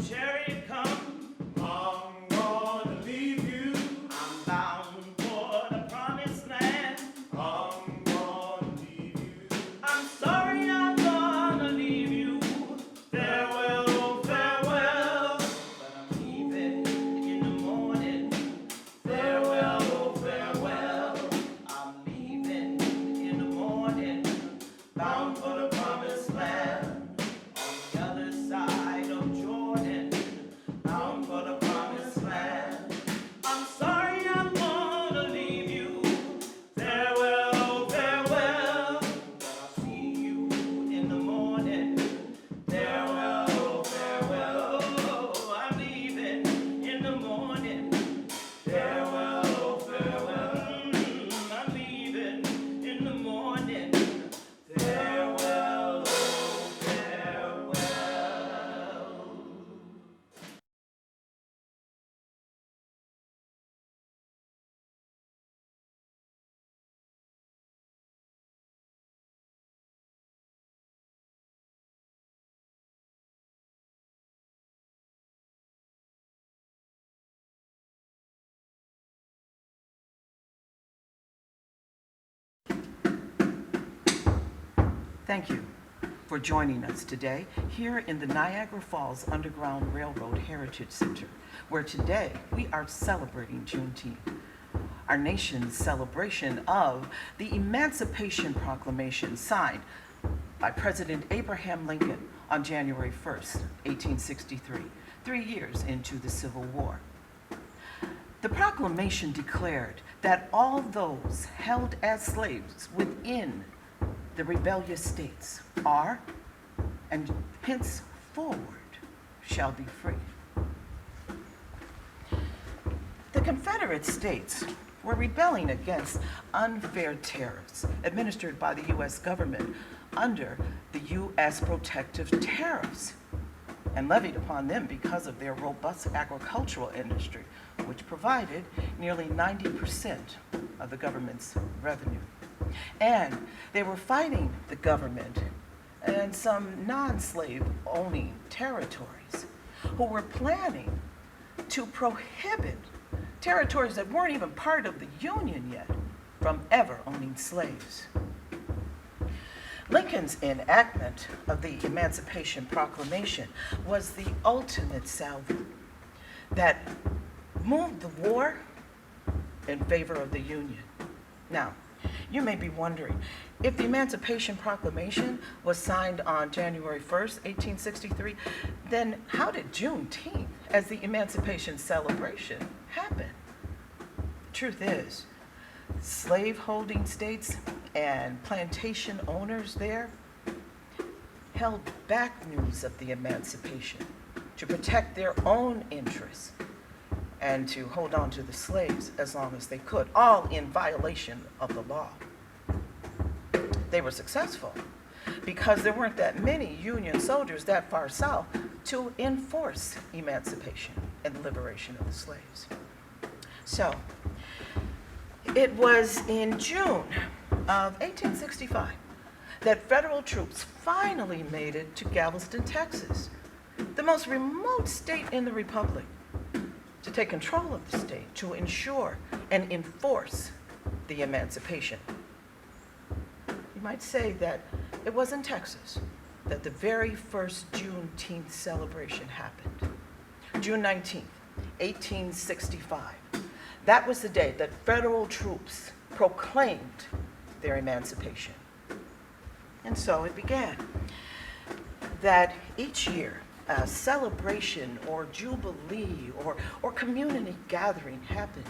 chariot come, I'm gonna leave you. I'm bound for the promised land. I'm gonna leave you. I'm sorry I'm gonna leave you. Farewell, oh farewell. But I'm leaving in the morning. Farewell, oh farewell. I'm leaving in the morning. Bound for the promised land. On the other side of Jordan. Bound for the promised land. I'm sorry I'm gonna leave you. Farewell, oh farewell. But I'll see you in the morning. Farewell, oh farewell. Oh, I'm leaving in the morning. Farewell, oh farewell. I'm leaving in the morning. Farewell, oh farewell. Thank you for joining us today here in the Niagara Falls Underground Railroad Heritage Center, where today we are celebrating Juneteenth, our nation's celebration of the Emancipation Proclamation signed by President Abraham Lincoln on January 1st, 1863, 3 years into the Civil War. The proclamation declared that all those held as slaves within the rebellious states are, and henceforward shall be free. The Confederate States were rebelling against unfair tariffs administered by the U.S. government under the U.S. protective tariffs and levied upon them because of their robust agricultural industry, which provided nearly 90% of the government's revenue. And they were fighting the government and some non-slave owning territories who were planning to prohibit territories that weren't even part of the Union yet from ever owning slaves. Lincoln's enactment of the Emancipation Proclamation was the ultimate salvo that moved the war in favor of the Union. Now, you may be wondering, if the Emancipation Proclamation was signed on January 1st, 1863, then how did Juneteenth, as the Emancipation celebration, happen? The truth is, slave-holding states and plantation owners there held back news of the emancipation to protect their own interests and to hold on to the slaves as long as they could, all in violation of the law. They were successful because there weren't that many Union soldiers that far south to enforce emancipation and the liberation of the slaves. So, it was in June of 1865 that federal troops finally made it to Galveston, Texas, the most remote state in the Republic, to take control of the state, to ensure and enforce the emancipation. You might say that it was in Texas that the very first Juneteenth celebration happened. June 19th, 1865. That was the day that federal troops proclaimed their emancipation. And so it began that each year a celebration or jubilee or community gathering happened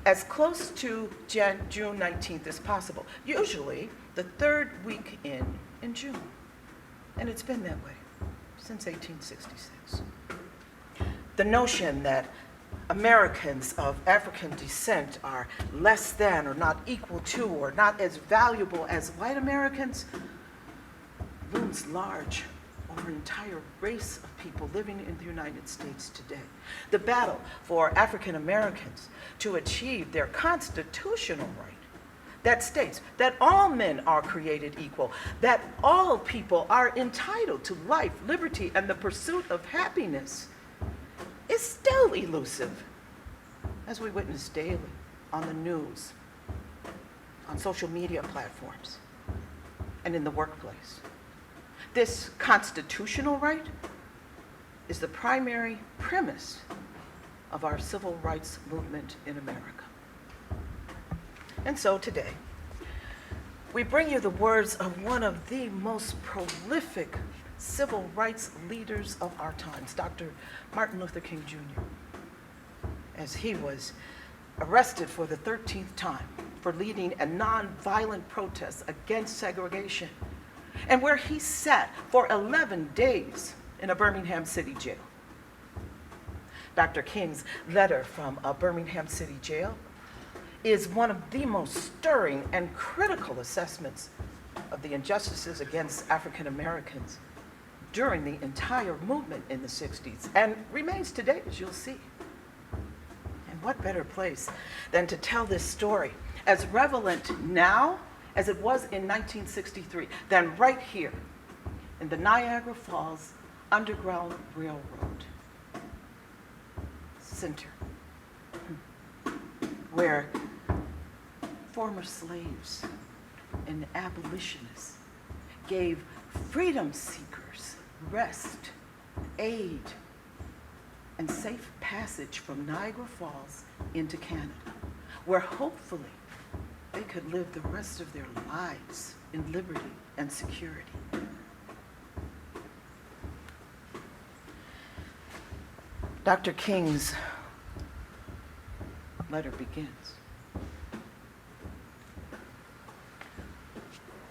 as close to June 19th as possible, usually the third week in June. And it's been that way since 1866. The notion that Americans of African descent are less than or not equal to or not as valuable as white Americans looms large over an entire race of people living in the United States today. The battle for African Americans to achieve their constitutional right that states that all men are created equal, that all people are entitled to life, liberty, and the pursuit of happiness, is still elusive, as we witness daily on the news, on social media platforms, and in the workplace. This constitutional right is the primary premise of our civil rights movement in America. And so today, we bring you the words of one of the most prolific civil rights leaders of our times, Dr. Martin Luther King Jr., as he was arrested for the 13th time for leading a nonviolent protest against segregation, and where he sat for 11 days in a Birmingham city jail. Dr. King's letter from a Birmingham city jail is one of the most stirring and critical assessments of the injustices against African Americans during the entire movement in the 60s, and remains today, as you'll see. And what better place than to tell this story, as relevant now as it was in 1963, than right here in the Niagara Falls Underground Railroad Center, where former slaves and abolitionists gave freedom seekers rest, aid, and safe passage from Niagara Falls into Canada, where hopefully they could live the rest of their lives in liberty and security. Dr. King's letter begins.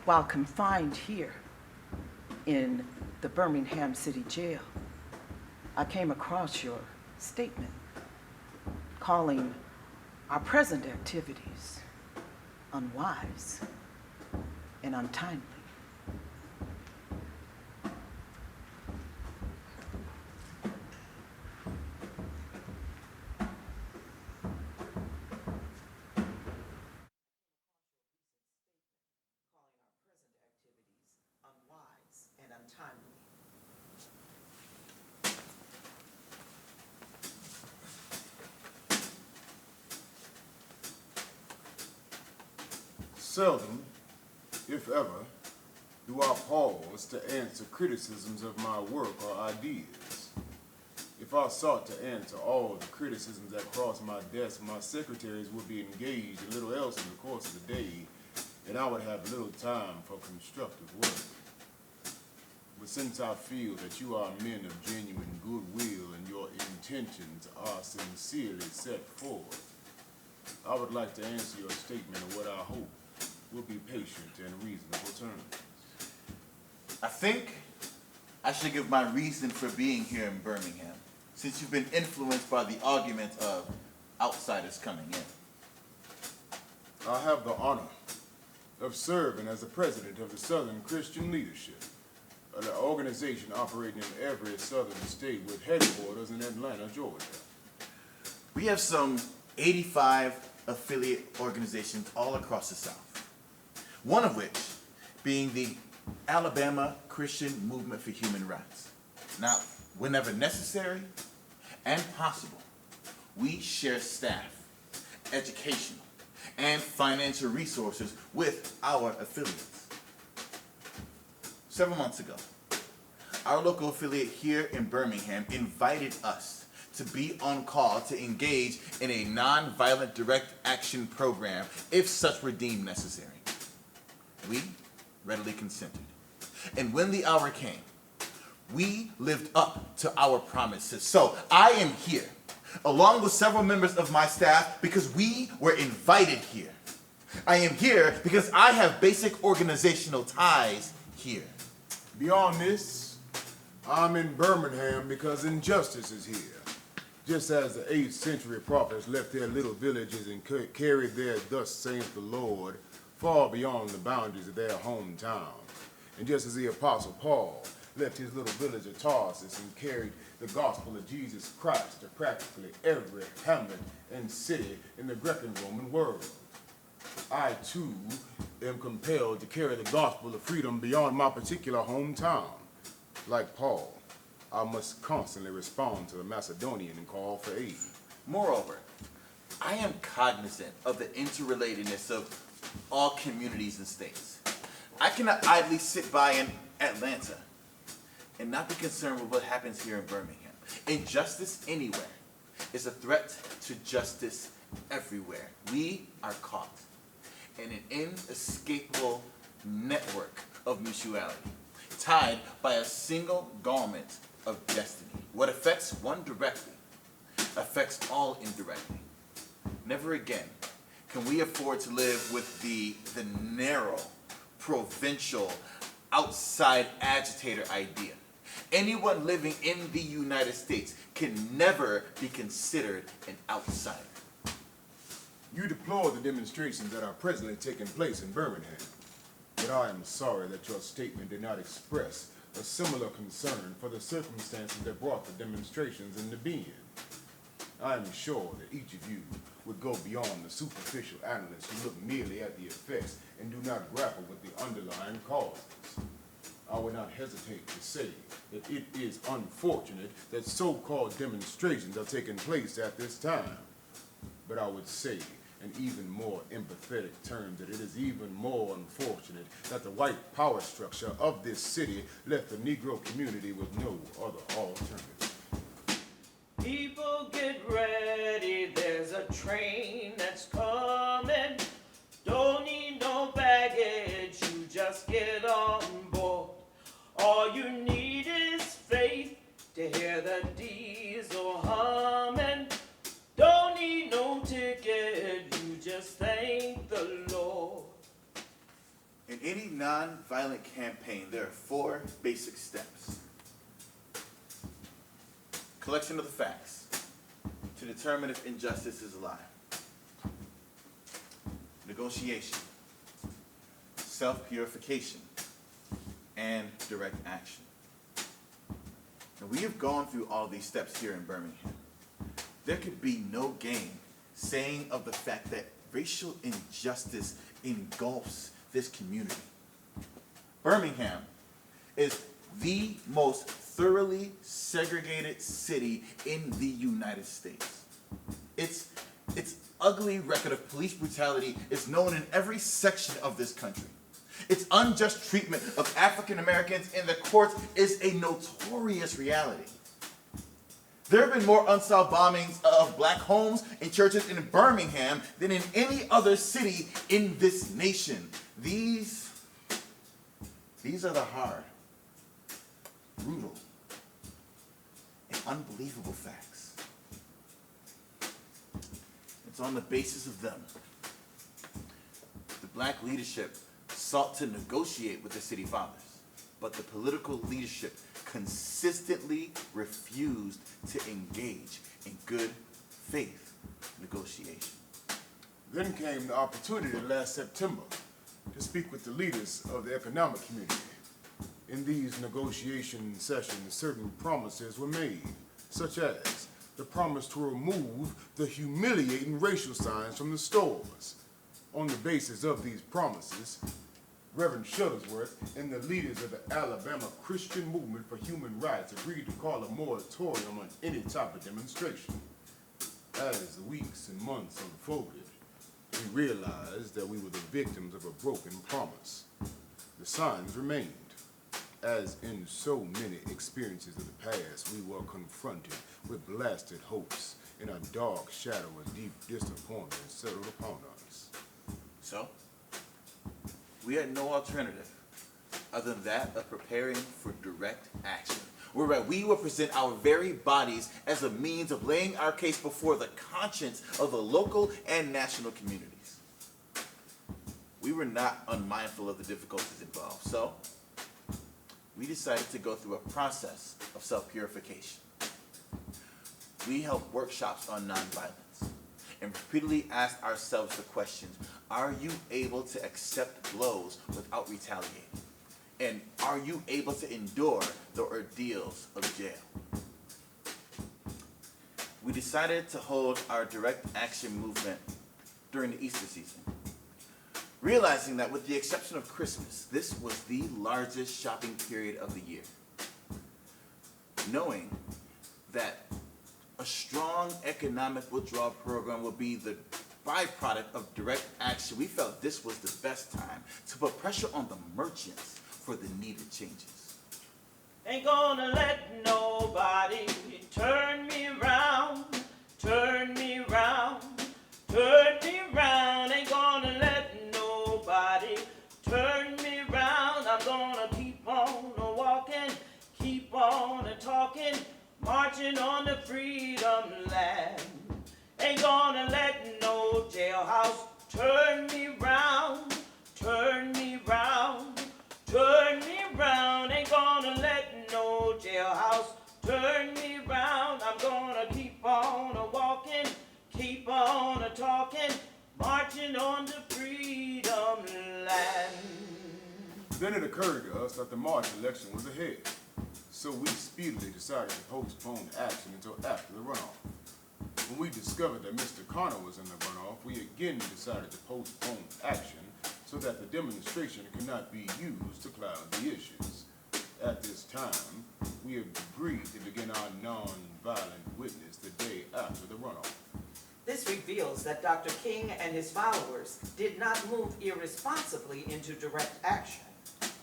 While confined here in the Birmingham City Jail, I came across your statement calling our present activities unwise and untimely. Seldom, if ever, do I pause to answer criticisms of my work or ideas. If I sought to answer all the criticisms that cross my desk, my secretaries would be engaged in little else in the course of the day, and I would have little time for constructive work. But since I feel that you are men of genuine goodwill and your intentions are sincerely set forth, I would like to answer your statement of what I hope will be patient and reasonable terms. I think I should give my reason for being here in Birmingham, since you've been influenced by the argument of outsiders coming in. I have the honor of serving as the president of the Southern Christian Leadership, an organization operating in every southern state with headquarters in Atlanta, Georgia. We have some 85 affiliate organizations all across the South. One of which being the Alabama Christian Movement for Human Rights. Now, whenever necessary and possible, we share staff, educational, and financial resources with our affiliates. Several months ago, our local affiliate here in Birmingham invited us to be on call to engage in a nonviolent direct action program if such were deemed necessary. We readily consented. And when the hour came, we lived up to our promises. So I am here, along with several members of my staff, because we were invited here. I am here because I have basic organizational ties here. Beyond this, I'm in Birmingham because injustice is here. Just as the 8th century prophets left their little villages and carried their "thus saith the Lord" far beyond the boundaries of their hometown. And just as the Apostle Paul left his little village of Tarsus and carried the gospel of Jesus Christ to practically every hamlet and city in the Greco-Roman world. I too am compelled to carry the gospel of freedom beyond my particular hometown. Like Paul, I must constantly respond to the Macedonian call for aid. Moreover, I am cognizant of the interrelatedness of all communities and states. I cannot idly sit by in Atlanta and not be concerned with what happens here in Birmingham. Injustice anywhere is a threat to justice everywhere. We are caught in an inescapable network of mutuality, tied by a single garment of destiny. What affects one directly affects all indirectly. Never again can we afford to live with the narrow, provincial, outside agitator idea. Anyone living in the United States can never be considered an outsider. You deplore the demonstrations that are presently taking place in Birmingham, but I am sorry that your statement did not express a similar concern for the circumstances that brought the demonstrations into being. I am sure that each of you would go beyond the superficial analysts who look merely at the effects and do not grapple with the underlying causes. I would not hesitate to say that it is unfortunate that so-called demonstrations are taking place at this time. But I would say in even more empathetic terms that it is even more unfortunate that the white power structure of this city left the Negro community with no other alternative. People get ready, there's a train that's coming. Don't need no baggage, you just get on board. All you need is faith to hear the diesel humming. Don't need no ticket, you just thank the Lord. In any non-violent campaign, there are 4 basic steps. Collection of the facts to determine if injustice is alive. Negotiation, self-purification, and direct action. Now, we have gone through all these steps here in Birmingham. There could be no gain saying of the fact that racial injustice engulfs this community. Birmingham is the most thoroughly segregated city in the United States. Its ugly record of police brutality is known in every section of this country. Its unjust treatment of African Americans in the courts is a notorious reality. There have been more unsolved bombings of black homes and churches in Birmingham than in any other city in this nation. These are the hard, brutal, and unbelievable facts. It's on the basis of them the black leadership sought to negotiate with the city fathers, but the political leadership consistently refused to engage in good faith negotiation. Then came the opportunity last September to speak with the leaders of the economic community. In these negotiation sessions, certain promises were made, such as the promise to remove the humiliating racial signs from the stores. On the basis of these promises, Reverend Shuttlesworth and the leaders of the Alabama Christian Movement for Human Rights agreed to call a moratorium on any type of demonstration. As the weeks and months unfolded, we realized that we were the victims of a broken promise. The signs remained. As in so many experiences of the past, we were confronted with blasted hopes, and a dark shadow of deep disappointment settled upon us. So, we had no alternative other than that of preparing for direct action, whereby we will present our very bodies as a means of laying our case before the conscience of the local and national communities. We were not unmindful of the difficulties involved, so we decided to go through a process of self-purification. We held workshops on nonviolence and repeatedly asked ourselves the questions: are you able to accept blows without retaliating? And are you able to endure the ordeals of jail? We decided to hold our direct action movement during the Easter season. realizing that with the exception of Christmas, this was the largest shopping period of the year. Knowing that a strong economic withdrawal program will be the byproduct of direct action, we felt this was the best time to put pressure on the merchants for the needed changes. Ain't gonna let nobody turn me round, turn me round, turn me round. Ain't gonna let nobody turn me round. I'm gonna keep on walking, keep on talking, marching on the freedom land. Ain't gonna let no jailhouse turn me round, turn me round, turn me round. Ain't gonna let no jailhouse turn me round. I'm gonna keep on walking, keep on talking, marching on the freedom land. Then it occurred to us that the March election was ahead, so we speedily decided to postpone action until after the runoff. When we discovered that Mr. Connor was in the runoff, we again decided to postpone action so that the demonstration could not be used to cloud the issues. At this time, we have agreed to begin our non-violent witness the day after the runoff. This reveals that Dr. King and his followers did not move irresponsibly into direct action.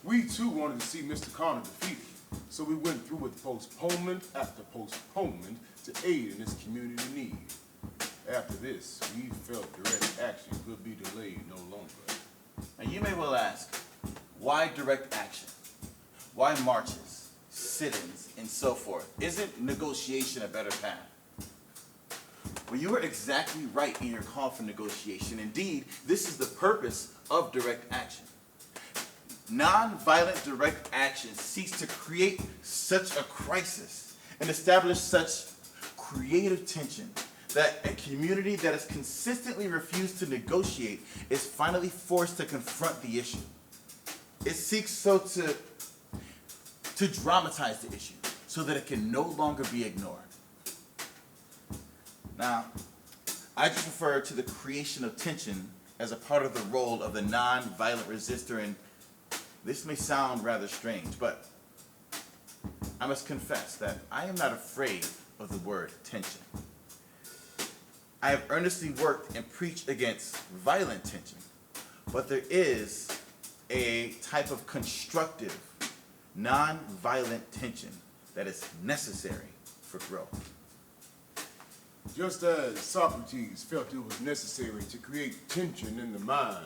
We too wanted to see Mr. Connor defeated, so we went through with postponement after postponement to aid in this community need. After this, we felt direct action could be delayed no longer. Now you may well ask, why direct action? Why marches, sit-ins, and so forth? Isn't negotiation a better path? Well, you were exactly right in your call for negotiation. Indeed, this is the purpose of direct action. Non-violent direct action seeks to create such a crisis and establish such creative tension that a community that has consistently refused to negotiate is finally forced to confront the issue. It seeks so to dramatize the issue so that it can no longer be ignored. Now, I just refer to the creation of tension as a part of the role of the non-violent resistor, and this may sound rather strange, but I must confess that I am not afraid of the word tension. I have earnestly worked and preached against violent tension, but there is a type of constructive, non-violent tension that is necessary for growth. Just as Socrates felt it was necessary to create tension in the mind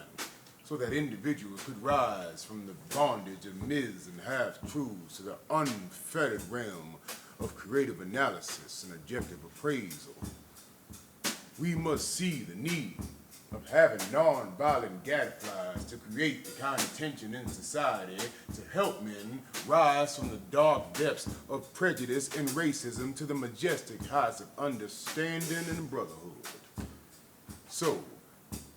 so that individuals could rise from the bondage of myths and half-truths to the unfettered realm of creative analysis and objective appraisal, we must see the need of having non-violent gadflies to create the kind of tension in society to help men rise from the dark depths of prejudice and racism to the majestic heights of understanding and brotherhood. So,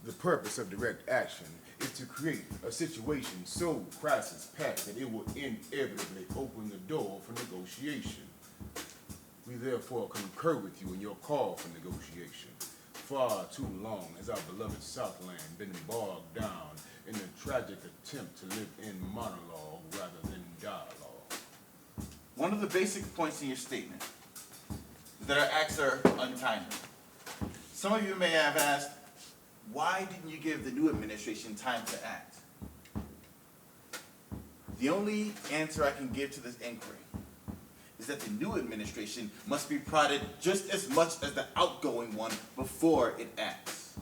the purpose of direct action is to create a situation so crisis-packed that it will inevitably open the door for negotiation. We therefore concur with you in your call for negotiation. Far too long has our beloved Southland been bogged down in the tragic attempt to live in monologue rather than dialogue. One of the basic points in your statement is that our acts are untimely. Some of you may have asked, why didn't you give the new administration time to act? The only answer I can give to this inquiry is that the new administration must be prodded just as much as the outgoing one before it acts.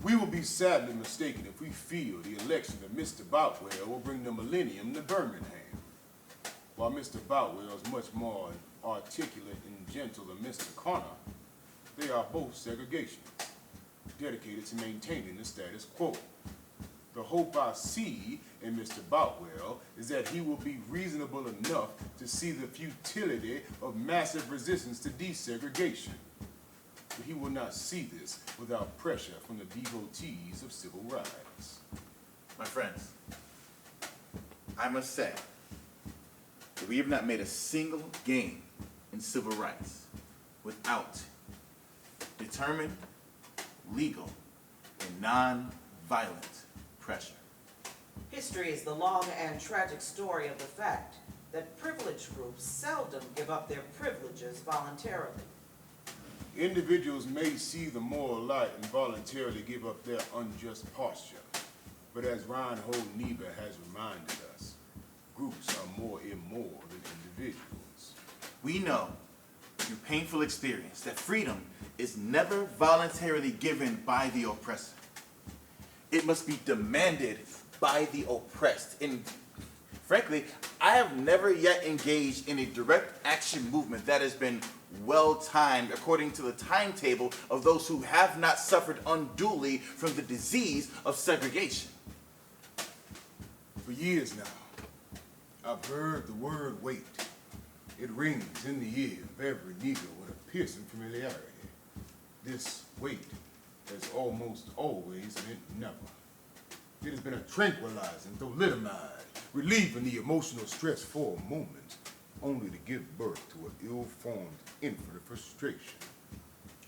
We will be sadly mistaken if we feel the election of Mr. Boutwell will bring the millennium to Birmingham. While Mr. Boutwell is much more articulate and gentle than Mr. Connor, they are both segregationists, dedicated to maintaining the status quo. The hope I see in Mr. Boutwell is that he will be reasonable enough to see the futility of massive resistance to desegregation. But he will not see this without pressure from the devotees of civil rights. My friends, I must say that we have not made a single gain in civil rights without determined, legal, and non-violent pressure. History is the long and tragic story of the fact that privileged groups seldom give up their privileges voluntarily. Individuals may see the moral light and voluntarily give up their unjust posture. But as Reinhold Niebuhr has reminded us, groups are more immoral than individuals. We know through painful experience that freedom is never voluntarily given by the oppressor. It must be demanded by the oppressed. And frankly, I have never yet engaged in a direct action movement that has been well-timed according to the timetable of those who have not suffered unduly from the disease of segregation. For years now, I've heard the word wait. It rings in the ear of every Negro with a piercing familiarity. This wait has almost always meant never. It has been a tranquilizing thalidomide, relieving the emotional stress for a moment, only to give birth to an ill-formed infant of frustration.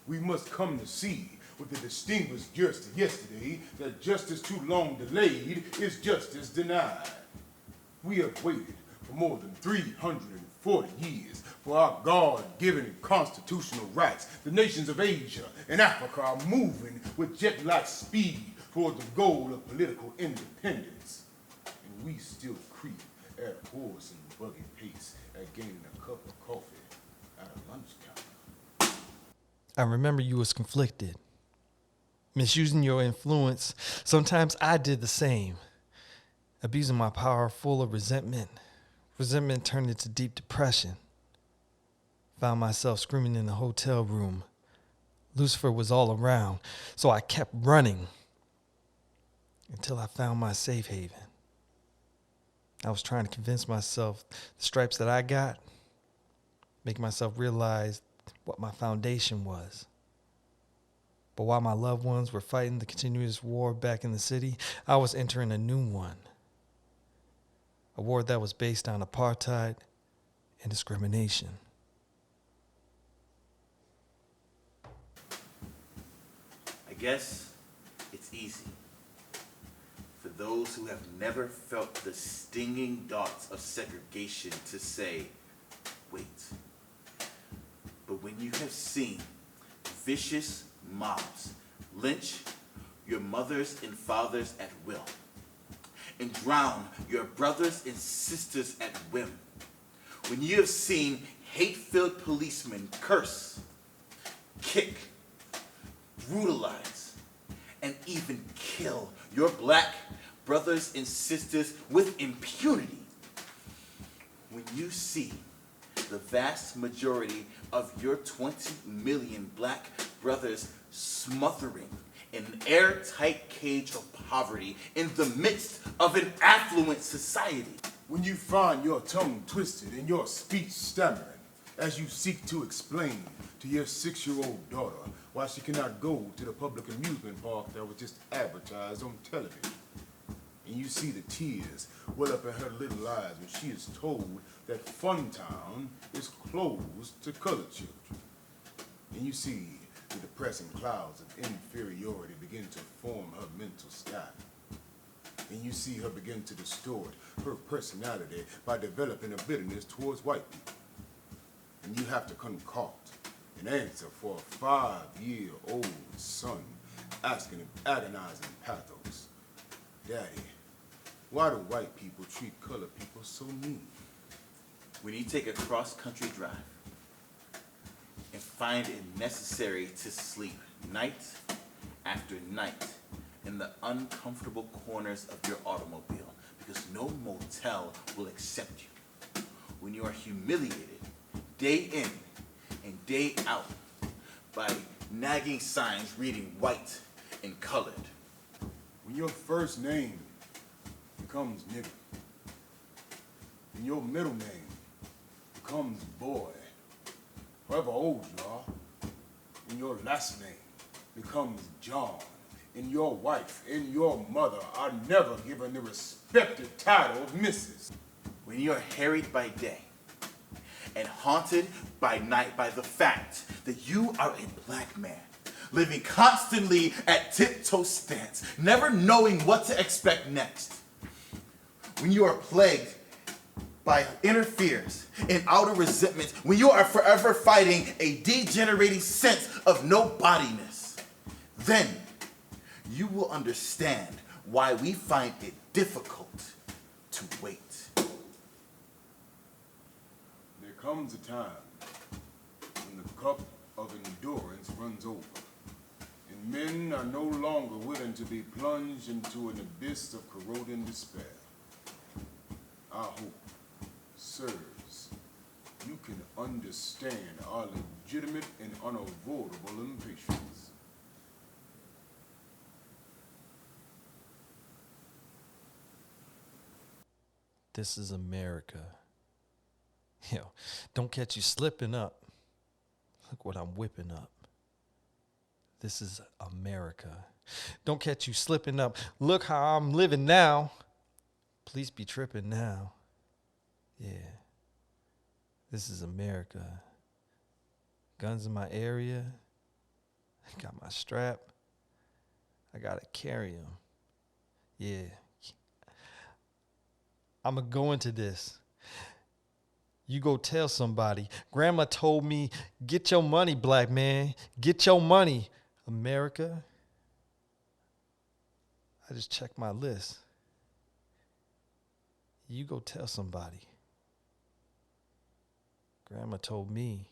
We must come to see with the distinguished jurist of yesterday that justice too long delayed is justice denied. We have waited for more than 340 years for our God-given constitutional rights. The nations of Asia and Africa are moving with jet-like speed toward the goal of political independence. And we still creep at a horse and buggy pace at gaining a cup of coffee at a lunch counter. I remember you was conflicted, misusing your influence. Sometimes I did the same, abusing my power full of resentment. Resentment turned into deep depression. Found myself screaming in the hotel room. Lucifer was all around, so I kept running until I found my safe haven. I was trying to convince myself the stripes that I got, make myself realize what my foundation was. But while my loved ones were fighting the continuous war back in the city, I was entering a new one. A war that was based on apartheid and discrimination. I guess it's easy for those who have never felt the stinging darts of segregation to say, wait. But when you have seen vicious mobs lynch your mothers and fathers at will, and drown your brothers and sisters at whim, when you have seen hate-filled policemen curse, kick, brutalize, and even kill your black brothers and sisters with impunity, when you see the vast majority of your 20 million black brothers smothering in an airtight cage of poverty in the midst of an affluent society, When you find your tongue twisted and your speech stammering as you seek to explain to your 6-year-old daughter why she cannot go to the public amusement park that was just advertised on television. And you see the tears well up in her little eyes when she is told that Funtown is closed to colored children. And you see the depressing clouds of inferiority begin to form her mental sky. And you see her begin to distort her personality by developing a bitterness towards white people. And you have to concoct an answer for a 5-year-old son asking in agonizing pathos, Daddy, why do white people treat colored people so mean? when you take a cross-country drive and find it necessary to sleep night after night in the uncomfortable corners of your automobile because no motel will accept you, when you are humiliated day in and day out by nagging signs reading white and colored, When your first name becomes nigger, and your middle name becomes boy, however old you are, and your last name becomes John, and your wife and your mother are never given the respected title of Mrs. when you are harried by day and haunted by night by the fact that you are a black man living constantly at tiptoe stance, never knowing what to expect next, when you are plagued by inner fears and outer resentments, when you are forever fighting a degenerating sense of nobodiness, then you will understand why we find it difficult to wait. There comes a time when the cup of endurance runs over, and men are no longer willing to be plunged into an abyss of corroding despair. I hope, sirs, you can understand our legitimate and unavoidable impatience. This is America. Yo, don't catch you slipping up. Look what I'm whipping up. This is America. Don't catch you slipping up. Look how I'm living now. Please be tripping now. Yeah. This is America. Guns in my area. I got my strap. I gotta carry them. Yeah. I'ma go into this. You go tell somebody. Grandma told me, get your money, black man. Get your money, America. I just checked my list. You go tell somebody. Grandma told me,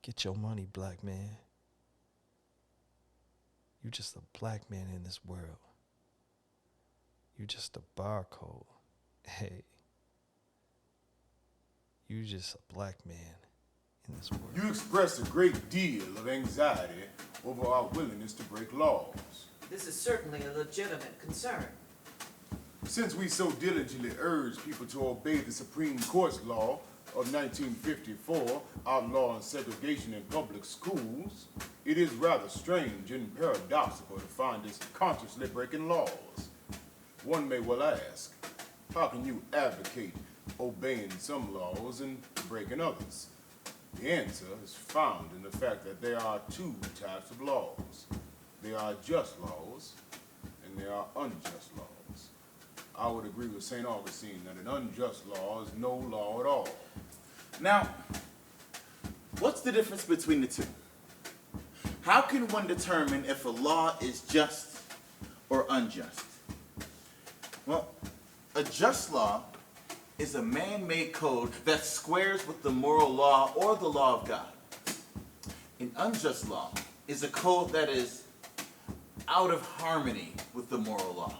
get your money, black man. You just a black man in this world. You just a barcode. Hey. You just a black man in this world. You expressed a great deal of anxiety over our willingness to break laws. This is certainly a legitimate concern. Since we so diligently urge people to obey the Supreme Court's law of 1954, outlawing segregation in public schools, it is rather strange and paradoxical to find us consciously breaking laws. One may well ask, how can you advocate obeying some laws and breaking others? The answer is found in the fact that there are two types of laws. There are just laws and there are unjust laws. I would agree with St. Augustine that an unjust law is no law at all. Now, what's the difference between the two? How can one determine if a law is just or unjust? Well, a just law is a man-made code that squares with the moral law or the law of God. An unjust law is a code that is out of harmony with the moral law.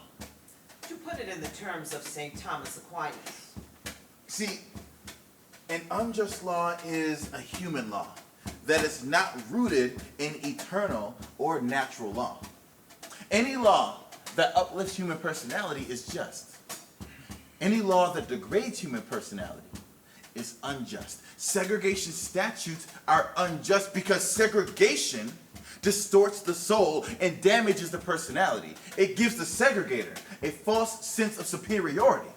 To put it in the terms of St. Thomas Aquinas, See, an unjust law is a human law that is not rooted in eternal or natural law. Any law that uplifts human personality is just. Any law that degrades human personality is unjust. Segregation statutes are unjust because segregation distorts the soul and damages the personality. It gives the segregator a false sense of superiority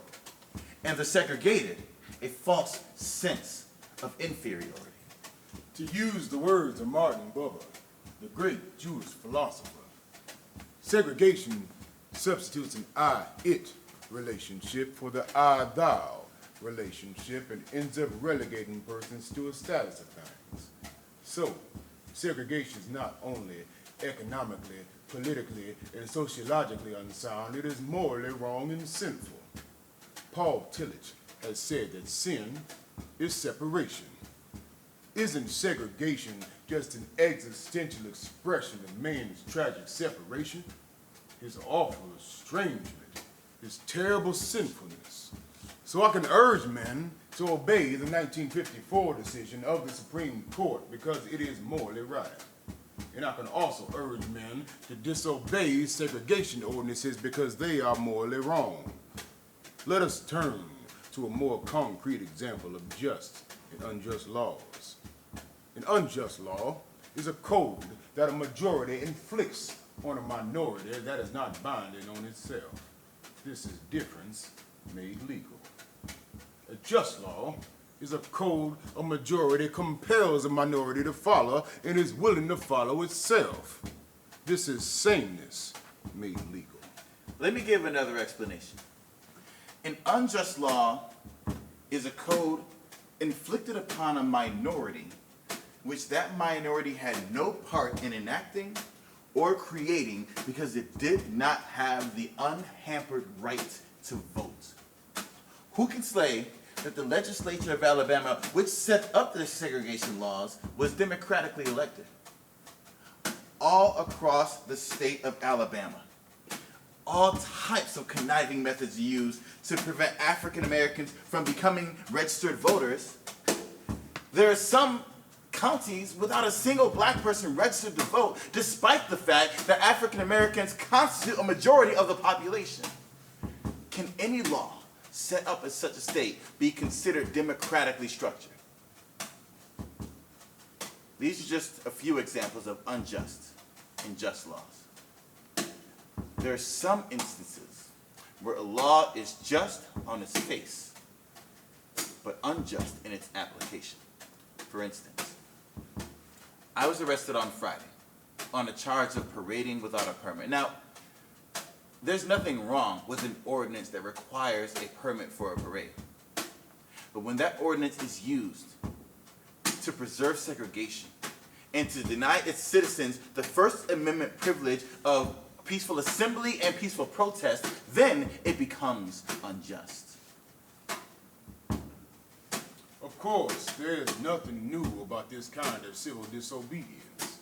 and the segregated a false sense of inferiority. To use the words of Martin Buber, the great Jewish philosopher, segregation substitutes an I-it relationship for the I-thou relationship and ends up relegating persons to a status of things. So, segregation is not only economically, politically, and sociologically unsound, it is morally wrong and sinful. Paul Tillich has said that sin is separation. Isn't segregation just an existential expression of man's tragic separation? His awful estrangement, his terrible sinfulness. So I can urge men to obey the 1954 decision of the Supreme Court because it is morally right. And I can also urge men to disobey segregation ordinances because they are morally wrong. Let us turn to a more concrete example of just and unjust laws. An unjust law is a code that a majority inflicts on a minority that is not binding on itself. This is difference made legal. A just law is a code a majority compels a minority to follow and is willing to follow itself. This is sameness made legal. Let me give another explanation. An unjust law is a code inflicted upon a minority which that minority had no part in enacting or creating because it did not have the unhampered right to vote. Who can say that the legislature of Alabama, which set up the segregation laws, was democratically elected? All across the state of Alabama, all types of conniving methods used to prevent African Americans from becoming registered voters. There are some counties without a single black person registered to vote, despite the fact that African Americans constitute a majority of the population. Can any law set up in such a state be considered democratically structured? These are just a few examples of unjust and just laws. There are some instances where a law is just on its face, but unjust in its application. For instance, I was arrested on Friday on a charge of parading without a permit. Now, there's nothing wrong with an ordinance that requires a permit for a parade. But when that ordinance is used to preserve segregation and to deny its citizens the First Amendment privilege of peaceful assembly and peaceful protest, then it becomes unjust. Of course, there is nothing new about this kind of civil disobedience.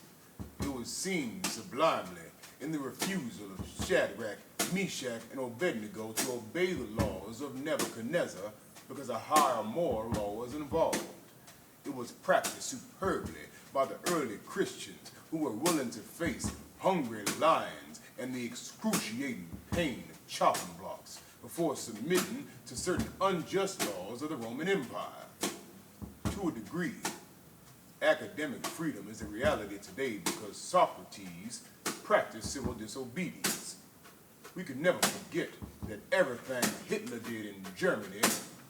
It was seen sublimely in the refusal of Shadrach, Meshach, and Abednego to obey the laws of Nebuchadnezzar because a higher moral law was involved. It was practiced superbly by the early Christians who were willing to face hungry lions and the excruciating pain of chopping blocks before submitting to certain unjust laws of the Roman Empire. To a degree, academic freedom is a reality today because Socrates practiced civil disobedience. We could never forget that everything Hitler did in Germany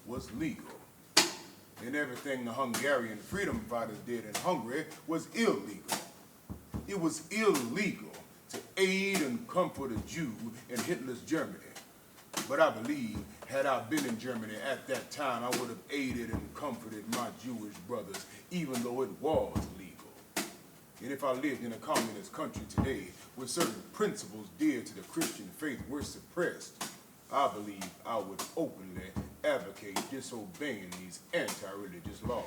was legal, and everything the Hungarian freedom fighters did in Hungary was illegal. It was illegal to aid and comfort a Jew in Hitler's Germany. But I believe, had I been in Germany at that time, I would have aided and comforted my Jewish brothers, even though it was legal. And if I lived in a communist country today, where certain principles dear to the Christian faith were suppressed, I believe I would openly advocate disobeying these anti-religious laws.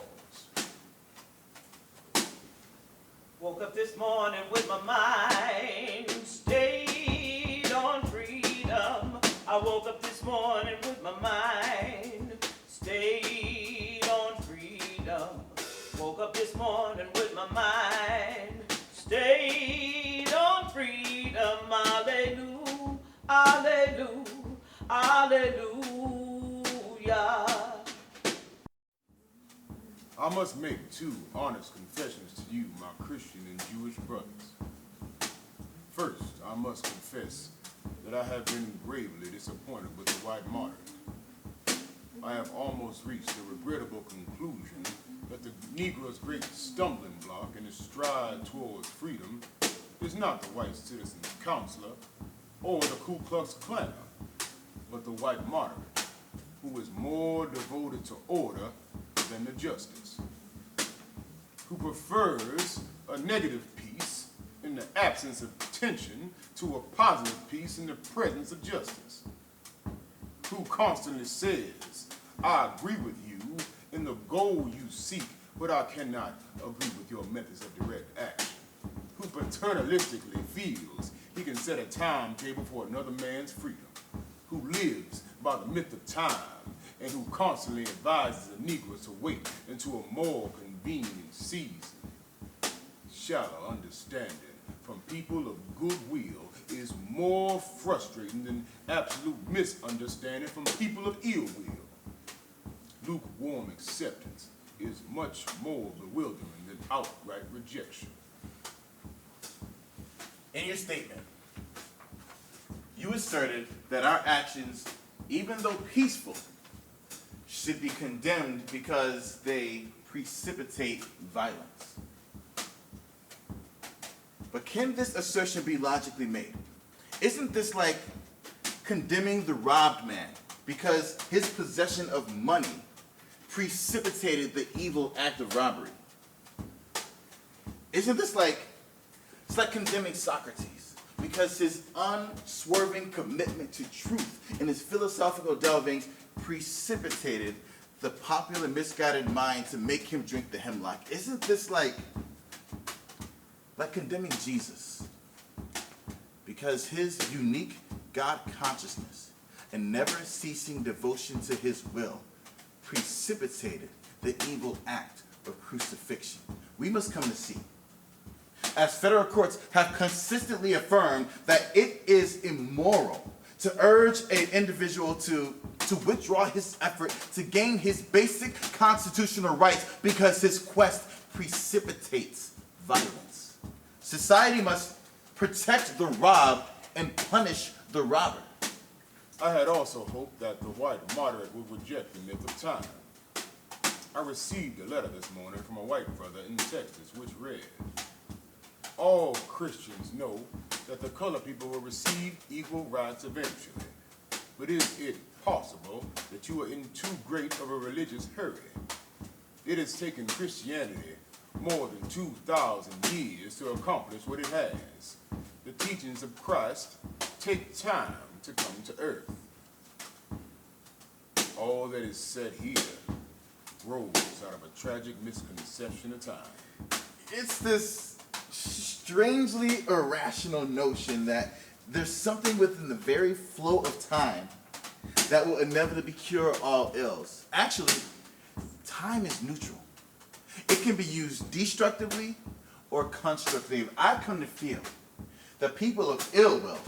Woke up this morning with my mind stayed on freedom. I woke up this morning with my mind stayed on freedom. Woke up this morning with my mind stayed on freedom. Hallelujah, hallelujah, hallelujah. I must make two honest confessions to you, my Christian and Jewish brothers. First, I must confess that I have been gravely disappointed with the white martyr. I have almost reached the regrettable conclusion that the Negro's great stumbling block in his stride towards freedom is not the white citizen's counselor or the Ku Klux Klan, but the white martyr, who is more devoted to order than to justice, who prefers a negative peace in the absence of tension to a positive peace in the presence of justice, who constantly says, I agree with you in the goal you seek, but I cannot agree with your methods of direct action, who paternalistically feels he can set a timetable for another man's freedom, who lives by the myth of time, and who constantly advises the Negro to wait until a more convenient season. Shallow understanding from people of goodwill is more frustrating than absolute misunderstanding from people of ill will. Lukewarm acceptance is much more bewildering than outright rejection. In your statement, you asserted that our actions, even though peaceful, should be condemned because they precipitate violence. But can this assertion be logically made? Isn't this like condemning the robbed man because his possession of money precipitated the evil act of robbery. Isn't this like, it's like condemning Socrates because his unswerving commitment to truth and his philosophical delvings precipitated the popular misguided mind to make him drink the hemlock. Isn't this like condemning Jesus because his unique God consciousness and never ceasing devotion to his will precipitated the evil act of crucifixion? We must come to see, as federal courts have consistently affirmed, that it is immoral to urge an individual to withdraw his effort to gain his basic constitutional rights because his quest precipitates violence. Society must protect the robbed and punish the robber. I had also hoped that the white moderate would reject the myth of time. I received a letter this morning from a white brother in Texas which read, "All Christians know that the colored people will receive equal rights eventually. But is it possible that you are in too great of a religious hurry? It has taken Christianity more than 2,000 years to accomplish what it has. The teachings of Christ take time to come to earth." All that is said here grows out of a tragic misconception of time. It's this strangely irrational notion that there's something within the very flow of time that will inevitably cure all ills. Actually, time is neutral. It can be used destructively or constructively. I've come to feel that people of ill will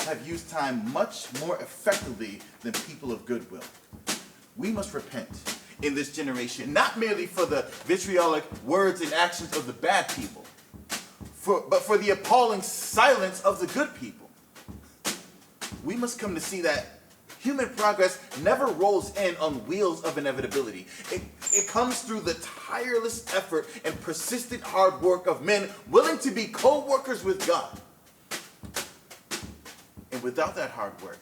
have used time much more effectively than people of goodwill. We must repent in this generation, not merely for the vitriolic words and actions of the bad people, but for the appalling silence of the good people. We must come to see that human progress never rolls in on wheels of inevitability. It comes through the tireless effort and persistent hard work of men willing to be co-workers with God. And without that hard work,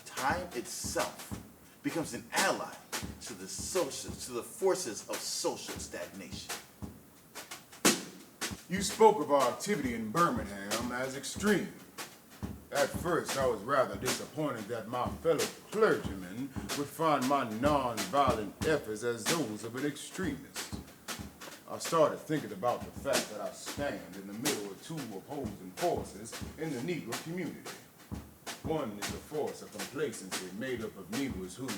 time itself becomes an ally to the forces of social stagnation. You spoke of our activity in Birmingham as extreme. At first, I was rather disappointed that my fellow clergymen would find my non-violent efforts as those of an extremist. I started thinking about the fact that I stand in the middle of two opposing forces in the Negro community. One is a force of complacency made up of Negroes who,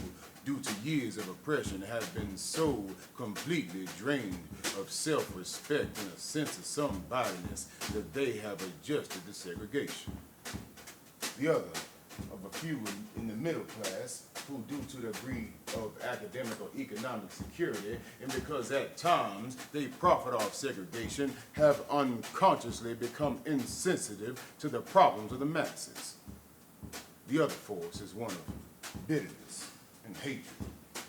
due to years of oppression, have been so completely drained of self-respect and a sense of somebodyness that they have adjusted to segregation. The other, of a few in the middle class, who, due to the degree of academic or economic security, and because at times they profit off segregation, have unconsciously become insensitive to the problems of the masses. The other force is one of bitterness and hatred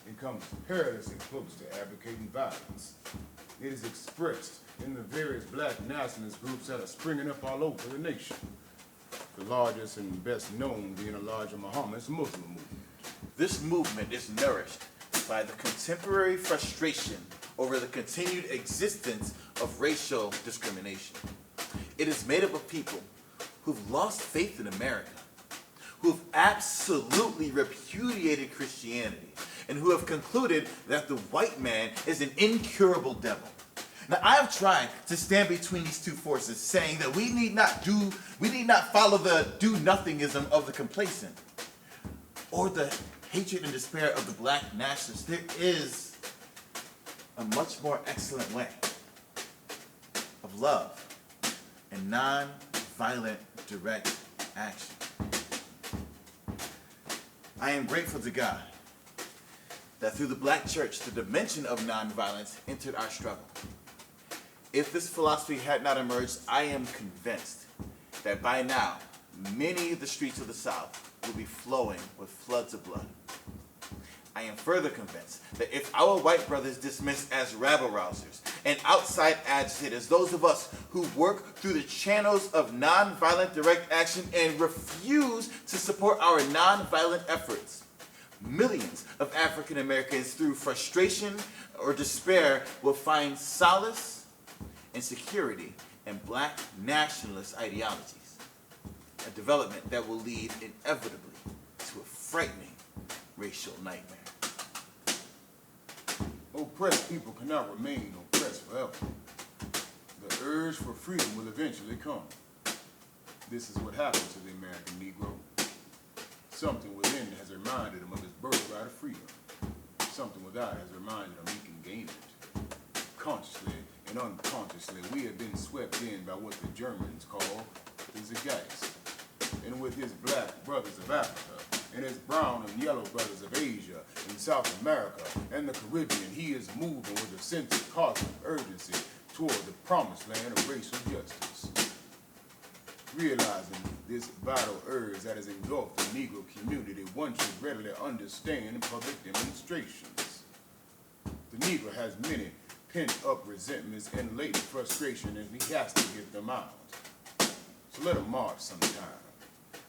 and comes perilously close to advocating violence. It is expressed in the various black nationalist groups that are springing up all over the nation. The largest and best known being a larger Muhammad's Muslim movement. This movement is nourished by the contemporary frustration over the continued existence of racial discrimination. It is made up of people who've lost faith in America, who've absolutely repudiated Christianity, and who have concluded that the white man is an incurable devil. Now, I have tried to stand between these two forces, saying that we need not follow the do-nothingism of the complacent, or the hatred and despair of the black nationalists. There is a much more excellent way of love and non-violent direct action. I am grateful to God that through the black church, the dimension of nonviolence entered our struggle. If this philosophy had not emerged, I am convinced that by now, many of the streets of the South will be flowing with floods of blood. I am further convinced that if our white brothers dismissed as rabble-rousers and outside agitators those of us who work through the channels of nonviolent direct action and refuse to support our nonviolent efforts, millions of African Americans through frustration or despair will find solace and security in black nationalist ideologies, a development that will lead inevitably to a frightening racial nightmare. Oppressed people cannot remain oppressed forever. The urge for freedom will eventually come. This is what happened to the American Negro. Something within has reminded him of his birthright of freedom. Something without has reminded him he can gain it. Consciously and unconsciously, we have been swept in by what the Germans call the Zeitgeist. And with his black brothers of Africa, and his brown and yellow brothers of Asia and South America and the Caribbean, he is moving with a sense of cosmic urgency toward the promised land of racial justice. Realizing this vital urge that has engulfed the Negro community, one should readily understand in public demonstrations. The Negro has many pent-up resentments and latent frustration, and he has to get them out. So let him march sometime.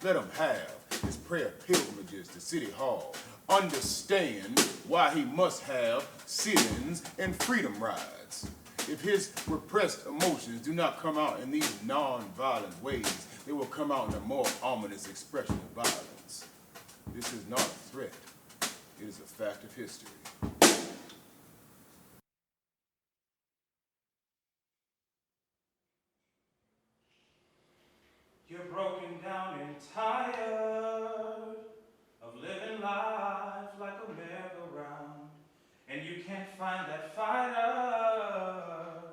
Let him have his prayer pilgrimages to City Hall. Understand why he must have sit-ins and freedom rides. If his repressed emotions do not come out in these non-violent ways, they will come out in a more ominous expression of violence. This is not a threat. It is a fact of history. You're broken down and tired of living life like a merry-go-round, and you can't find that fighter,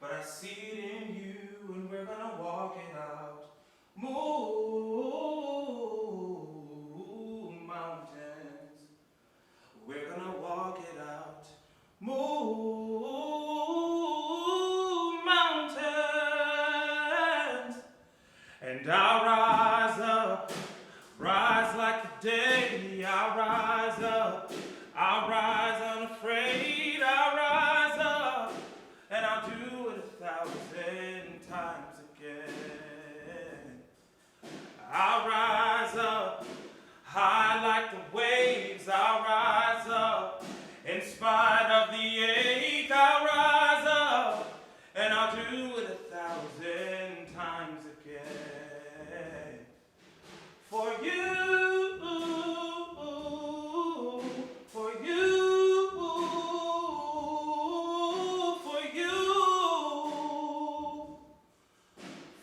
but I see it in you, and we're gonna walk it out. Move mountains, we're gonna walk it out. Move mountains, and I'll rise like the day. I'll rise unafraid. I'll rise up, and I'll do it 1,000 times again. I'll rise up high like the waves. I'll rise up in spite of the ache. I'll rise up, and I'll do it 1,000 times again. For you, for you, for you,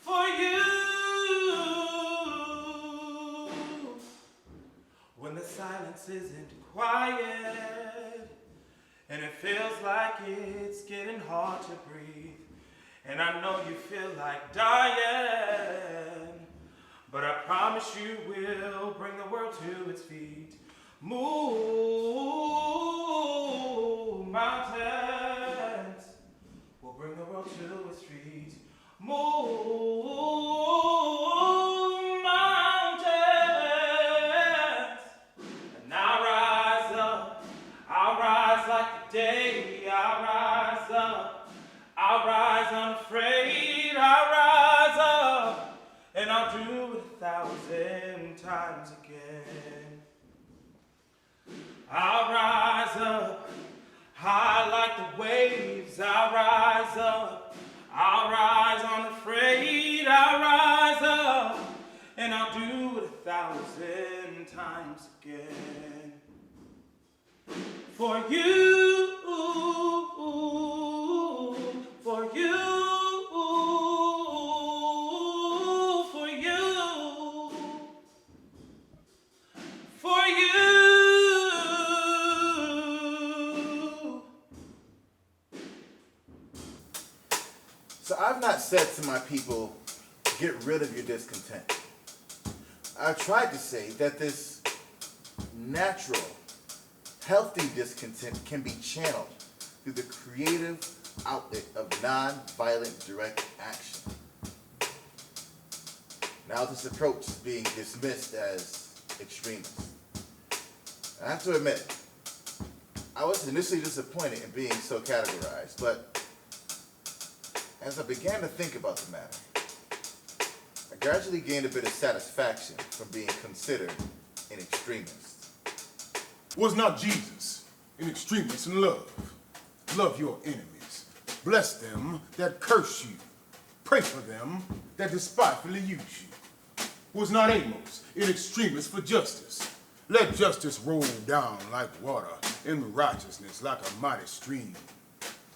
for you. When the silence isn't quiet, and it feels like it's getting hard to breathe, and I know you feel like dying, but I promise you will bring the world to its feet. Move mountains, we'll bring the world to its feet. Move mountains, and I'll rise like the day. I'll rise unafraid. I'll rise up, and I'll do it 1,000 times again. I'll rise up high like the waves. I'll rise up. I'll rise unafraid. I'll rise up, and I'll do it 1,000 times again. For you, for you, for you, for you. So I've not said to my people, get rid of your discontent. I've tried to say that this natural, healthy discontent can be channeled through the creative outlet of non-violent direct action. Now this approach is being dismissed as extremist. I have to admit, I was initially disappointed in being so categorized, but as I began to think about the matter, I gradually gained a bit of satisfaction from being considered an extremist. Was not Jesus an extremist in love? Love your enemies. Bless them that curse you. Pray for them that despitefully use you. Was not Amos an extremist for justice? Let justice roll down like water, and righteousness like a mighty stream.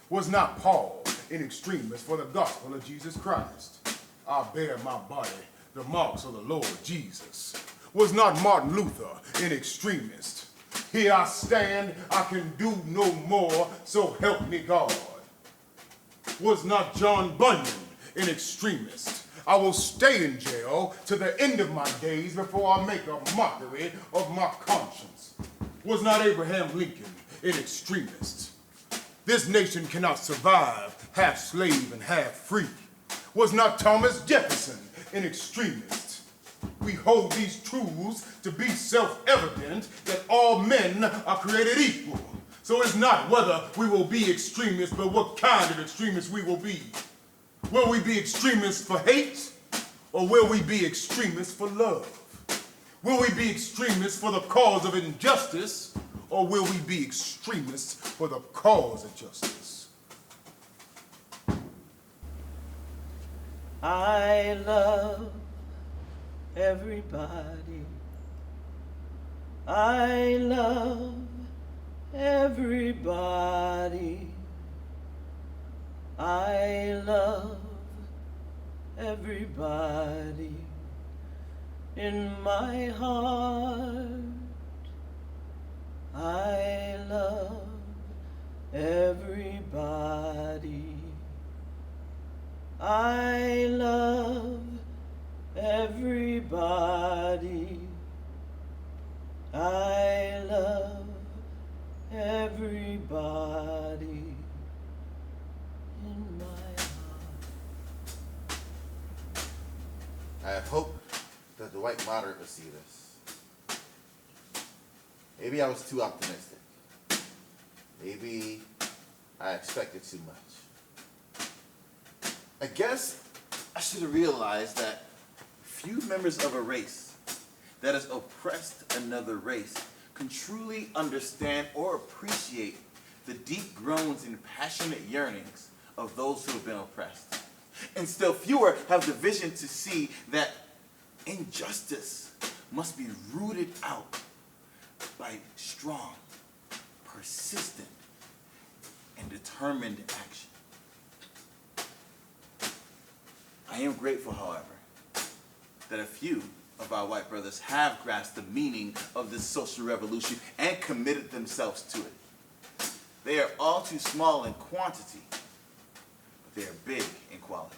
Was not Paul an extremist for the gospel of Jesus Christ? I bear my body the marks of the Lord Jesus. Was not Martin Luther an extremist? Here I stand, I can do no more, so help me God. Was not John Bunyan an extremist? I will stay in jail to the end of my days before I make a mockery of my conscience. Was not Abraham Lincoln an extremist? This nation cannot survive half slave and half free. Was not Thomas Jefferson an extremist? We hold these truths to be self-evident that all men are created equal. So it's not whether we will be extremists, but what kind of extremists we will be. Will we be extremists for hate, or will we be extremists for love? Will we be extremists for the cause of injustice, or will we be extremists for the cause of justice? I love everybody. I love everybody. I love everybody in my heart. I love everybody. I love everybody. I love everybody in my heart. I hope that the white moderate will see this. Maybe I was too optimistic. Maybe I expected too much. I guess I should have realized that few members of a race that has oppressed another race can truly understand or appreciate the deep groans and passionate yearnings of those who have been oppressed. And still fewer have the vision to see that injustice must be rooted out by strong, persistent, and determined action. I am grateful, however, that a few of our white brothers have grasped the meaning of this social revolution and committed themselves to it. They are all too small in quantity, but they are big in quality.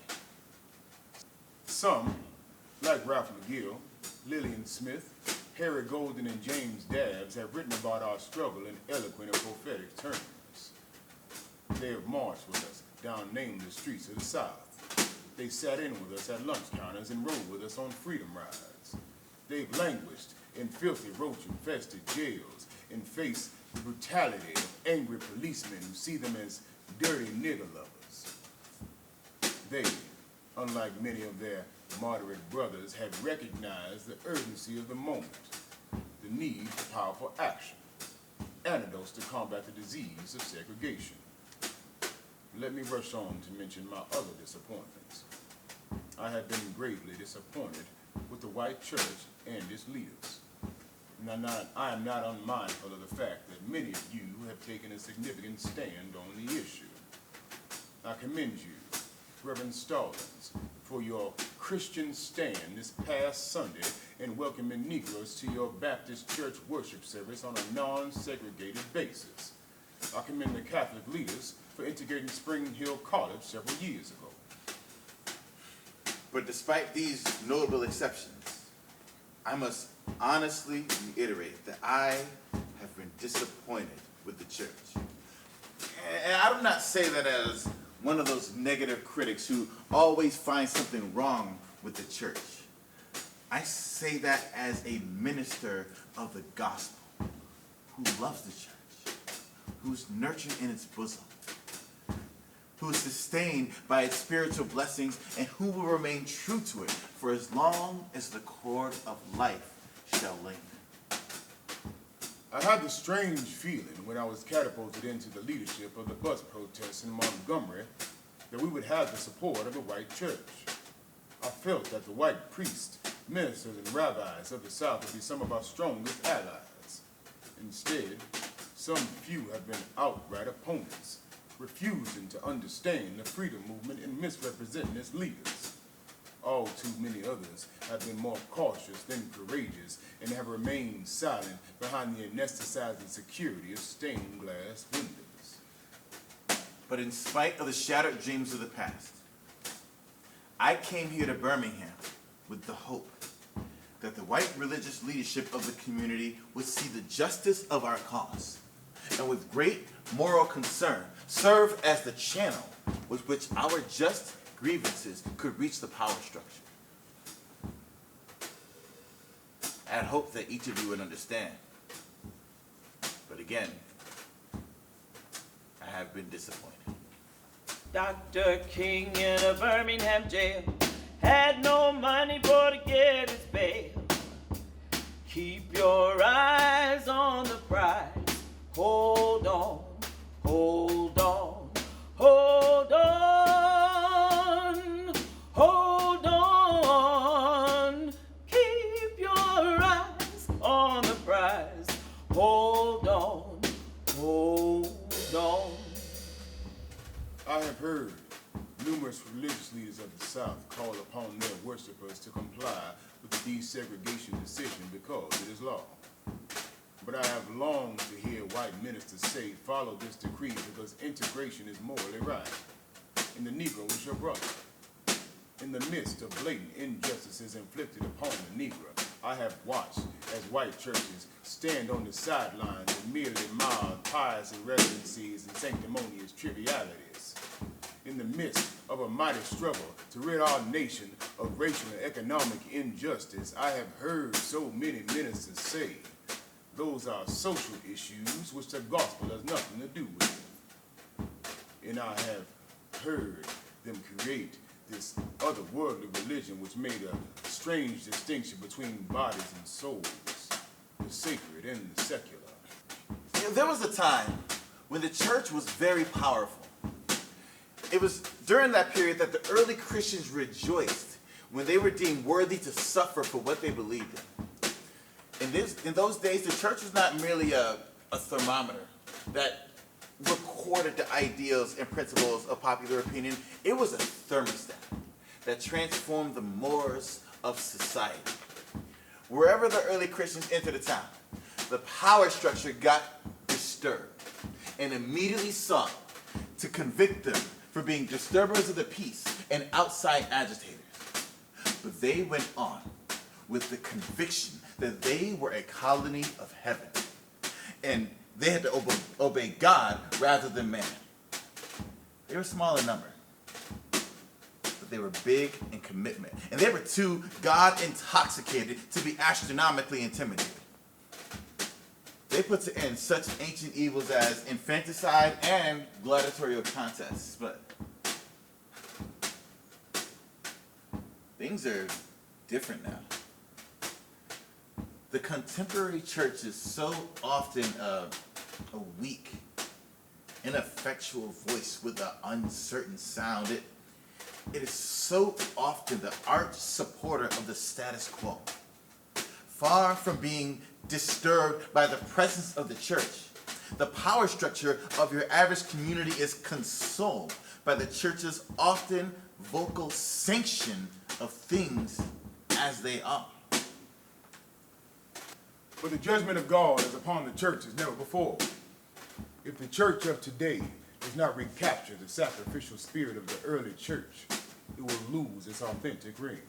Some, like Ralph McGill, Lillian Smith, Harry Golden, and James Dabbs, have written about our struggle in eloquent and prophetic terms. They have marched with us down nameless streets of the South. They sat in with us at lunch counters and rode with us on freedom rides. They've languished in filthy, roach-infested jails and faced the brutality of angry policemen who see them as dirty nigger lovers. They, unlike many of their moderate brothers, have recognized the urgency of the moment, the need for powerful action, antidotes to combat the disease of segregation. Let me rush on to mention my other disappointments. I have been gravely disappointed with the white church and its leaders. I am not unmindful of the fact that many of you have taken a significant stand on the issue. I commend you, Reverend Stallings, for your Christian stand this past Sunday in welcoming Negroes to your Baptist church worship service on a non-segregated basis. I commend the Catholic leaders for integrating Spring Hill College several years ago. But despite these notable exceptions, I must honestly reiterate that I have been disappointed with the church. And I do not say that as one of those negative critics who always find something wrong with the church. I say that as a minister of the gospel who loves the church, who's nurtured in its bosom, who is sustained by its spiritual blessings, and who will remain true to it for as long as the cord of life shall linger. I had the strange feeling when I was catapulted into the leadership of the bus protests in Montgomery that we would have the support of the white church. I felt that the white priests, ministers, and rabbis of the South would be some of our strongest allies. Instead, some few have been outright opponents, refusing to understand the freedom movement and misrepresenting its leaders. All too many others have been more cautious than courageous and have remained silent behind the anesthetizing security of stained glass windows. But in spite of the shattered dreams of the past, I came here to Birmingham with the hope that the white religious leadership of the community would see the justice of our cause and with great moral concern serve as the channel with which our just grievances could reach the power structure. I had hoped that each of you would understand. But again, I have been disappointed. Dr. King in a Birmingham jail had no money for to get his bail. Keep your eyes on the prize. Hold on, hold on, hold on, hold on. Keep your eyes on the prize. Hold on, hold on. I have heard numerous religious leaders of the South call upon their worshipers to comply with the desegregation decision because it is law. But I have longed to hear white ministers say, follow this decree because integration is morally right. And the Negro is your brother. In the midst of blatant injustices inflicted upon the Negro, I have watched as white churches stand on the sidelines and merely mob pious irrelevancies and sanctimonious trivialities. In the midst of a mighty struggle to rid our nation of racial and economic injustice, I have heard so many ministers say, those are social issues which the gospel has nothing to do with. And I have heard them create this otherworldly religion which made a strange distinction between bodies and souls, the sacred and the secular. There was a time when the church was very powerful. It was during that period that the early Christians rejoiced when they were deemed worthy to suffer for what they believed in. In those days, the church was not merely a thermometer that recorded the ideals and principles of popular opinion. It was a thermostat that transformed the mores of society. Wherever the early Christians entered a town, the power structure got disturbed and immediately sought to convict them for being disturbers of the peace and outside agitators. But they went on with the conviction that they were a colony of heaven and they had to obey God rather than man. They were small in number, but they were big in commitment. And they were too God-intoxicated to be astronomically intimidated. They put to end such ancient evils as infanticide and gladiatorial contests, but things are different now. The contemporary church is so often a weak, ineffectual voice with an uncertain sound. It is so often the arch supporter of the status quo. Far from being disturbed by the presence of the church, the power structure of your average community is consoled by the church's often vocal sanction of things as they are. But the judgment of God is upon the church as never before. If the church of today does not recapture the sacrificial spirit of the early church, it will lose its authentic ring,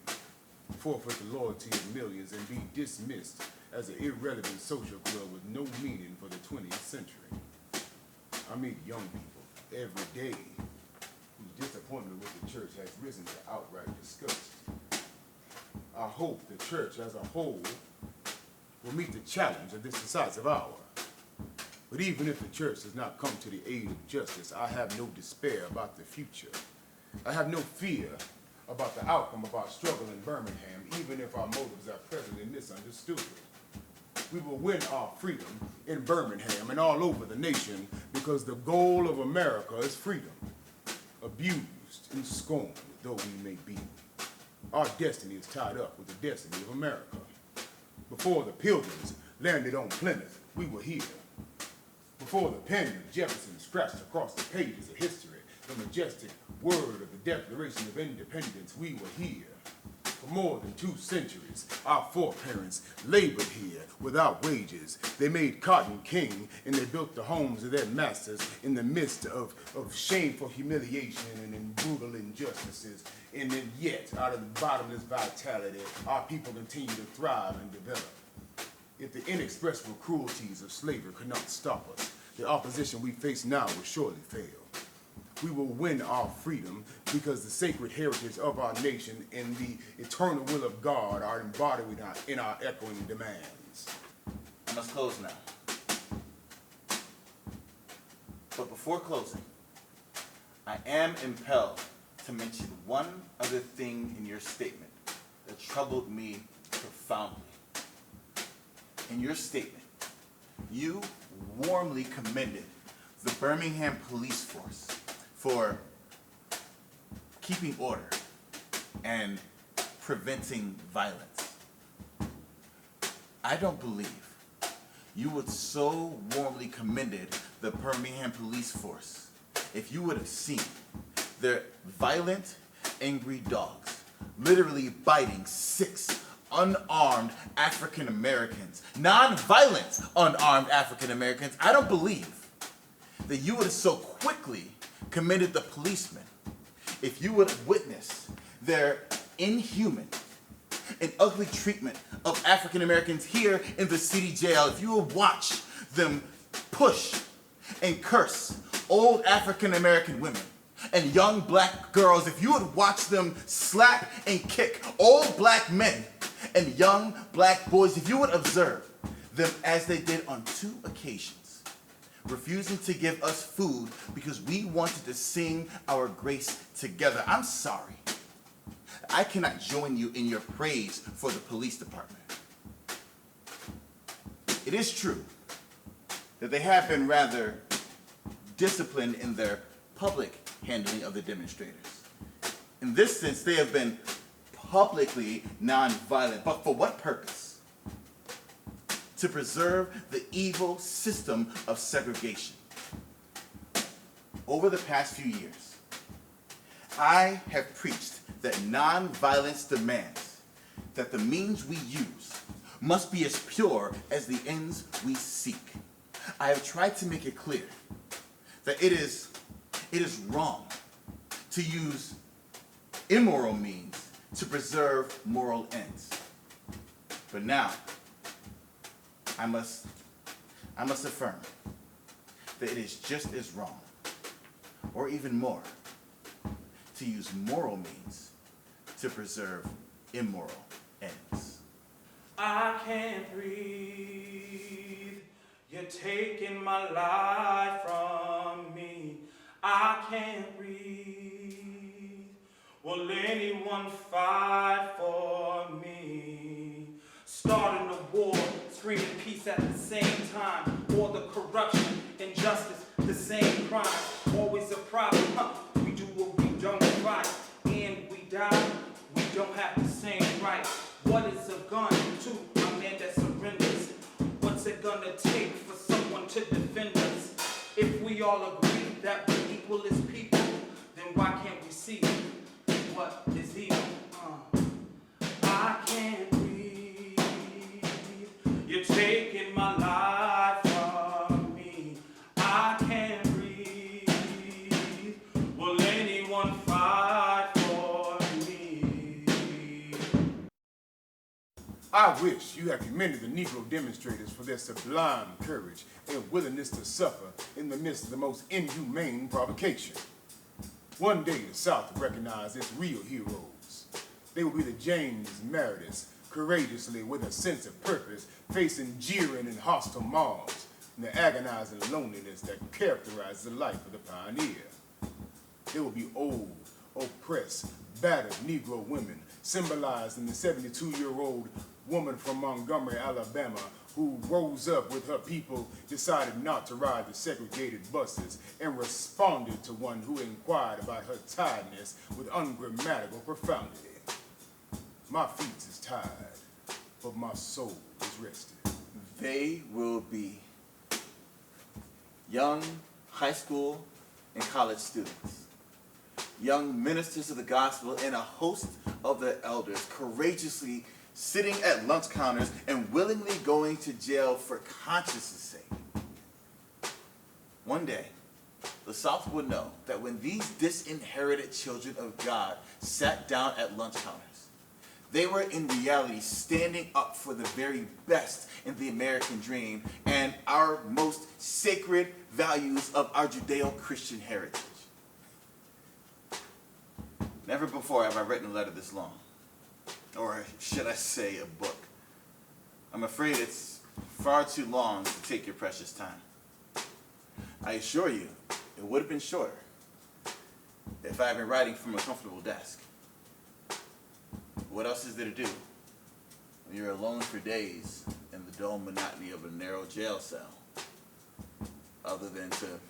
forfeit the loyalty of millions, and be dismissed as an irrelevant social club with no meaning for the 20th century. I meet young people every day whose disappointment with the church has risen to outright disgust. I hope the church as a whole will meet the challenge of this decisive hour. But even if the church does not come to the aid of justice, I have no despair about the future. I have no fear about the outcome of our struggle in Birmingham, even if our motives are presently misunderstood. We will win our freedom in Birmingham and all over the nation because the goal of America is freedom. Abused and scorned though we may be, our destiny is tied up with the destiny of America. Before the Pilgrims landed on Plymouth, we were here. Before the pen of Jefferson scratched across the pages of history the majestic word of the Declaration of Independence, we were here. For more than 2 centuries, our foreparents labored here without wages. They made cotton king, and they built the homes of their masters in the midst of shameful humiliation and brutal injustices. And then yet, out of the bottomless vitality, our people continue to thrive and develop. If the inexpressible cruelties of slavery could not stop us, the opposition we face now will surely fail. We will win our freedom because the sacred heritage of our nation and the eternal will of God are embodied in our echoing demands. I must close now. But before closing, I am impelled to mention one other thing in your statement that troubled me profoundly. In your statement, you warmly commended the Birmingham police force for keeping order and preventing violence. I don't believe you would so warmly commended the Birmingham police force if you would have seen their violent, angry dogs literally biting 6 unarmed African Americans, non-violent unarmed African Americans. I don't believe that you would have so quickly commended the policemen if you would have witnessed their inhuman and ugly treatment of African Americans here in the city jail. If you would watch them push and curse old African American women and young black girls, if you would watch them slap and kick old black men and young black boys, if you would observe them as they did on 2 occasions, refusing to give us food because we wanted to sing our grace together. I'm sorry. I cannot join you in your praise for the police department. It is true that they have been rather disciplined in their public handling of the demonstrators. In this sense, they have been publicly nonviolent. But for what purpose? To preserve the evil system of segregation. Over the past few years, I have preached that nonviolence demands that the means we use must be as pure as the ends we seek. I have tried to make it clear that it is wrong to use immoral means to preserve moral ends. But now, I must affirm that it is just as wrong, or even more, to use moral means to preserve immoral ends. I can't breathe. You're taking my life from me. I can't breathe. Will anyone fight for me? Starting a war, screaming peace at the same time. All the corruption, injustice, the same crime. Always a problem, We do what we don't fight, and we die. We don't have the same right. What is a gun to a man that surrenders? What's it gonna take for someone to defend us? If we all agree that we're equal as people, then why can't we see what is evil? I can't breathe. You're taking my life from me. I can't breathe. Will anyone fight for me? I wish you had commended the Negro demonstrators for their sublime courage and willingness to suffer in the midst of the most inhumane provocation. One day the South will recognize its real heroes. They will be the James Merediths, courageously with a sense of purpose, facing jeering and hostile mobs and the agonizing loneliness that characterizes the life of the pioneer. There will be old, oppressed, battered Negro women, symbolized in the 72-year-old woman from Montgomery, Alabama, who rose up with her people, decided not to ride the segregated buses, and responded to one who inquired about her tiredness with ungrammatical profundity. My feet is tired, but my soul is rested. They will be young high school and college students, young ministers of the gospel, and a host of their elders courageously sitting at lunch counters and willingly going to jail for conscience' sake. One day, the South would know that when these disinherited children of God sat down at lunch counters, they were in reality standing up for the very best in the American dream and our most sacred values of our Judeo-Christian heritage. Never before have I written a letter this long. Or should I say a book. I'm afraid it's far too long to take your precious time. I assure you, it would have been shorter if I had been writing from a comfortable desk. What else is there to do when you're alone for days in the dull monotony of a narrow jail cell, other than to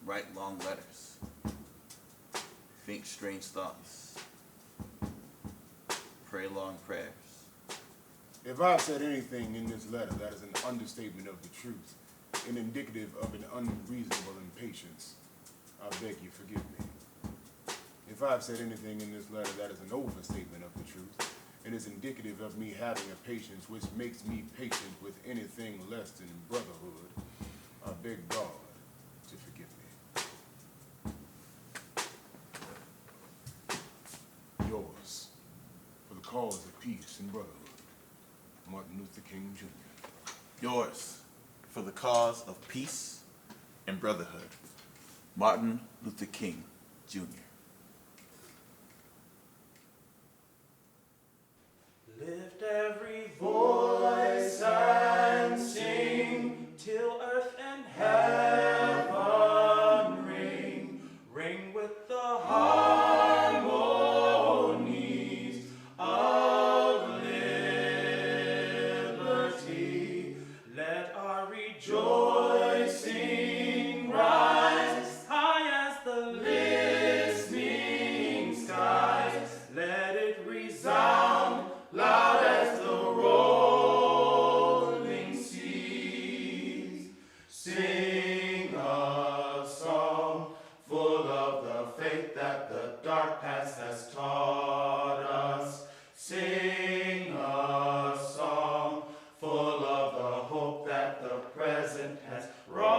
write long letters, think strange thoughts, pray long prayers? If I've said anything in this letter that is an understatement of the truth and indicative of an unreasonable impatience, I beg you forgive me. If I've said anything in this letter that is an overstatement of the truth and is indicative of me having a patience which makes me patient with anything less than brotherhood, I beg God to forgive me. Yours, for the cause of peace and brotherhood, Martin Luther King Jr. Yours, for the cause of peace and brotherhood, Martin Luther King Jr. Lift every voice and sing till earth and heaven ring. Ring with the harmonies of liberty. Let our rejoicing rise high as the listening skies. Let it resound loud as the rolling seas. Sing a song full of the faith that the dark past has taught us. Sing a song full of the hope that the present has wrought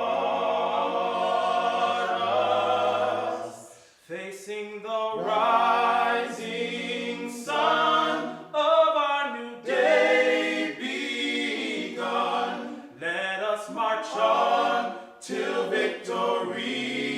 us. Facing the rising sun of our new day begun, let us march on till victory